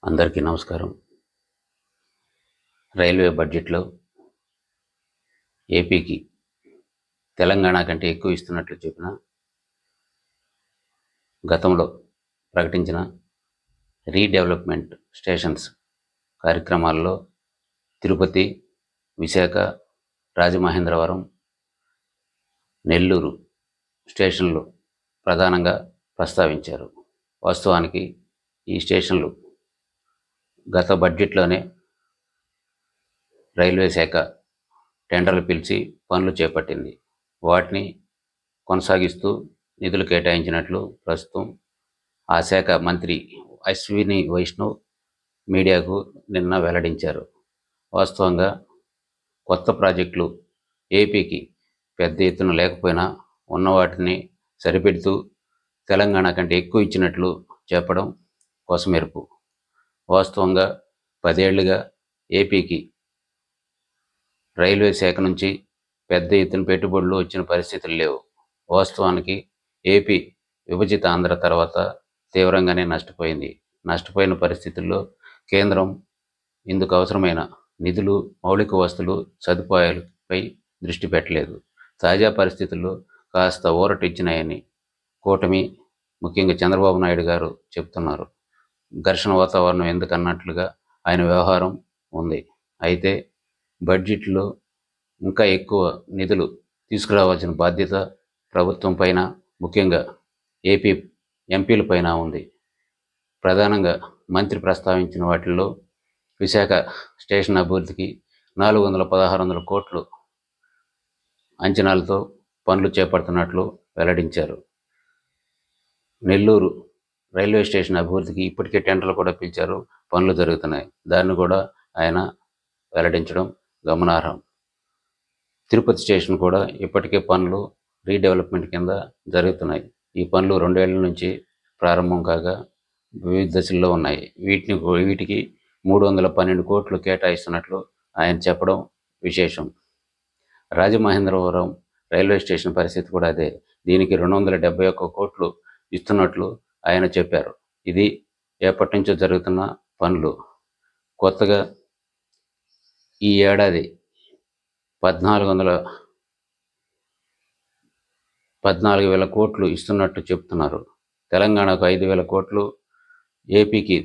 అందరికీ నమస్కారం. రైల్వే బడ్జెట్లో ఏపీకి తెలంగాణ కంటే ఎక్కువ ఇస్తున్నట్లు చెప్పిన గతంలో ప్రకటించిన రీడెవలప్మెంట్ స్టేషన్స్ కార్యక్రమాల్లో తిరుపతి, విశాఖ, రాజమహేంద్రవరం, నెల్లూరు స్టేషన్లు ప్రధానంగా ప్రస్తావించారు. వాస్తవానికి ఈ స్టేషన్లు గత బడ్జెట్లోనే రైల్వే శాఖ టెండర్లు పిలిచి పనులు చేపట్టింది. వాటిని కొనసాగిస్తూ నిధులు కేటాయించినట్లు ప్రస్తుతం ఆ శాఖ మంత్రి అశ్విని వైష్ణవ్ మీడియాకు నిన్న వెల్లడించారు. వాస్తవంగా కొత్త ప్రాజెక్టులు ఏపీకి పెద్ద ఎత్తున లేకపోయినా ఉన్న వాటిని సరిపెడుతూ తెలంగాణ కంటే ఎక్కువ ఇచ్చినట్లు చెప్పడం కొసమెరుపు. వాస్తవంగా 10 ఏళ్లుగా ఏపీకి రైల్వే శాఖ నుంచి పెద్ద ఎత్తున పెట్టుబడులు వచ్చిన పరిస్థితులు లేవు. వాస్తవానికి ఏపీ విభజిత ఆంధ్ర తర్వాత తీవ్రంగానే నష్టపోయింది. నష్టపోయిన పరిస్థితుల్లో కేంద్రం ఇందుకు అవసరమైన నిధులు, మౌలిక వస్తువులు, సదుపాయాలపై దృష్టి పెట్టలేదు. తాజా పరిస్థితుల్లో కాస్త ఊరట ఇచ్చినాయని కూటమి, ముఖ్యంగా చంద్రబాబు నాయుడు గారు చెప్తున్నారు. ఘర్షణ వాతావరణం ఎందుకన్నట్లుగా ఆయన వ్యవహారం ఉంది. అయితే బడ్జెట్లో ఇంకా ఎక్కువ నిధులు తీసుకురావాల్సిన బాధ్యత ప్రభుత్వం పైన, ముఖ్యంగా ఏపీ ఎంపీల పైన ఉంది. ప్రధానంగా మంత్రి ప్రస్తావించిన వాటిల్లో విశాఖ స్టేషన్ అభివృద్ధికి 400-1600 కోట్లు అంచనాలతో పనులు చేపడుతున్నట్లు వెల్లడించారు. నెల్లూరు రైల్వే స్టేషన్ అభివృద్ధికి ఇప్పటికే టెండర్లు కూడా పిలిచారు, పనులు జరుగుతున్నాయి. దాన్ని కూడా ఆయన వెల్లడించడం గమనార్హం. తిరుపతి స్టేషన్ కూడా ఇప్పటికే పనులు రీడెవలప్మెంట్ కింద జరుగుతున్నాయి. ఈ పనులు 2 ఏళ్ల నుంచి ప్రారంభం కాగా వివిధ దశల్లో ఉన్నాయి. వీటికి 312 కోట్లు కేటాయిస్తున్నట్లు ఆయన చెప్పడం విశేషం. రాజమహేంద్రవరం రైల్వే స్టేషన్ పరిస్థితి కూడా అదే. దీనికి 271 కోట్లు ఇస్తున్నట్లు ఆయన చెప్పారు. ఇది ఎప్పటి నుంచో జరుగుతున్న పనులు. కొత్తగా ఈ ఏడాది 14,000 కోట్లు ఇస్తున్నట్టు చెప్తున్నారు. తెలంగాణకు 5,000 కోట్లు, ఏపీకి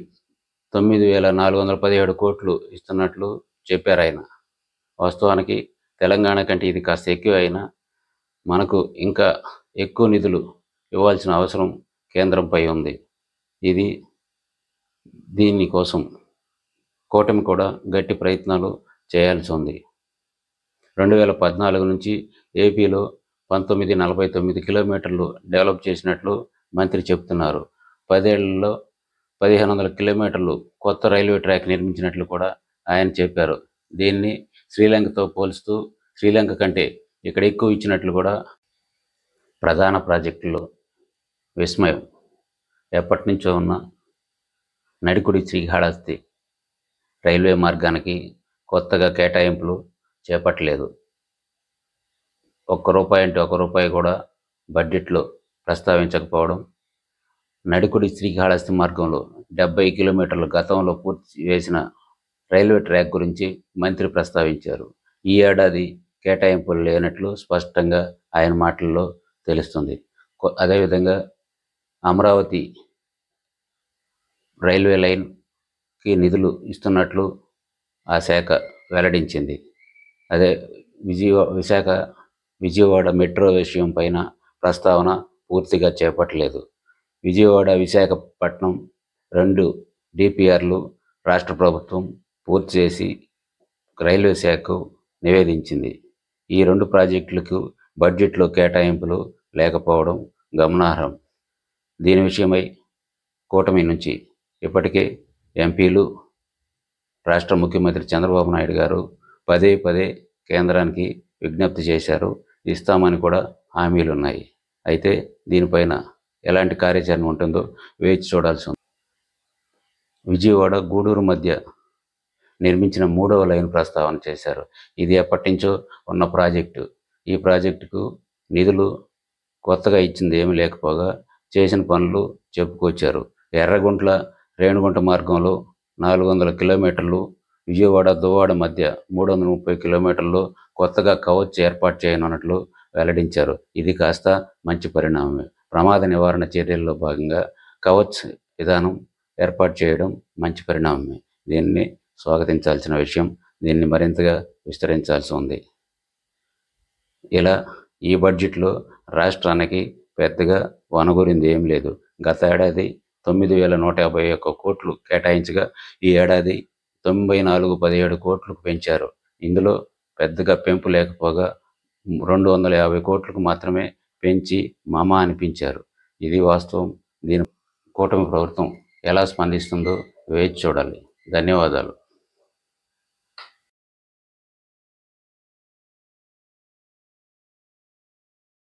9,417 కోట్లు ఇస్తున్నట్లు చెప్పారు ఆయన. వాస్తవానికి తెలంగాణ కంటే ఇది కాస్త ఎక్కువ అయినా మనకు ఇంకా ఎక్కువ నిధులు ఇవ్వాల్సిన అవసరం కేంద్రంపై ఉంది. దీనికోసం కూటమి కూడా గట్టి ప్రయత్నాలు చేయాల్సి ఉంది. 2014 నుంచి ఏపీలో 1949 కిలోమీటర్లు డెవలప్ చేసినట్లు మంత్రి చెప్తున్నారు. 10 ఏళ్లలో 1,500 కిలోమీటర్లు కొత్త రైల్వే ట్రాక్ నిర్మించినట్లు కూడా ఆయన చెప్పారు. దీన్ని శ్రీలంకతో పోల్చుతూ శ్రీలంక కంటే ఇక్కడ ఎక్కువ ఇచ్చినట్లు కూడా ప్రధాన ప్రాజెక్టుల్లో విస్మయం. ఎప్పటి నుంచో ఉన్న నడికుడి శ్రీకాళహస్తి రైల్వే మార్గానికి కొత్తగా కేటాయింపులు చేపట్టలేదు. ₹1 కూడా బడ్జెట్లో ప్రస్తావించకపోవడం, నడికుడి శ్రీకాళహస్తి మార్గంలో 70 కిలోమీటర్ల గతంలో పూర్తి చేసిన రైల్వే ట్రాక్ గురించి మంత్రి ప్రస్తావించారు. ఈ ఏడాది కేటాయింపులు లేనట్లు స్పష్టంగా ఆయన మాటల్లో తెలుస్తుంది. అదేవిధంగా అమరావతి రైల్వే లైన్కి నిధులు ఇస్తున్నట్లు ఆ శాఖ వెల్లడించింది. అదే విజయవాడ మెట్రో విషయం పైన ప్రస్తావన పూర్తిగా చేపట్టలేదు. విజయవాడ, విశాఖపట్నం 2 డిపిఆర్లు రాష్ట్ర ప్రభుత్వం పూర్తి చేసి రైల్వే శాఖకు నివేదించింది. ఈ 2 ప్రాజెక్టులకు బడ్జెట్లో కేటాయింపులు లేకపోవడం గమనార్హం. దీని విషయమై కూటమి నుంచి ఇప్పటికే ఎంపీలు, రాష్ట్ర ముఖ్యమంత్రి చంద్రబాబు నాయుడు గారు పదే కేంద్రానికి విజ్ఞప్తి చేశారు. ఇస్తామని కూడా హామీలున్నాయి. అయితే దీనిపైన ఎలాంటి కార్యాచరణ ఉంటుందో వేచి చూడాల్సి ఉంది. విజయవాడ, గూడూరు మధ్య నిర్మించిన 3వ లైన్ ప్రస్తావన చేశారు. ఇది ఎప్పటి నుంచో ఉన్న ప్రాజెక్టు. ఈ ప్రాజెక్టుకు నిధులు కొత్తగా ఇచ్చింది ఏమీ లేకపోగా చేసిన పనులు చెప్పుకొచ్చారు. ఎర్రగుంట్ల రేణిగుంట మార్గంలో 400 కిలోమీటర్లు, విజయవాడ దువ్వాడ మధ్య 330 కిలోమీటర్లు కొత్తగా కవచ్ ఏర్పాటు చేయనున్నట్లు వెల్లడించారు. ఇది కాస్త మంచి పరిణామమే. ప్రమాద నివారణ చర్యల్లో భాగంగా కవచ్ విధానం ఏర్పాటు చేయడం మంచి పరిణామమే. దీన్ని స్వాగతించాల్సిన విషయం. దీన్ని మరింతగా విస్తరించాల్సి ఉంది. ఇలా ఈ బడ్జెట్లో రాష్ట్రానికి పెద్దగా వనగూరింది ఏం లేదు. గత ఏడాది 9,151 కోట్లు కేటాయించగా ఈ ఏడాది 9417 కోట్లకు పెంచారు. ఇందులో పెద్దగా పెంపు లేకపోగా 250 కోట్లకు మాత్రమే పెంచి మమ అనిపించారు. ఇది వాస్తవం. దీని కూటమి ప్రభుత్వం ఎలా స్పందిస్తుందో వేచి చూడాలి. ధన్యవాదాలు.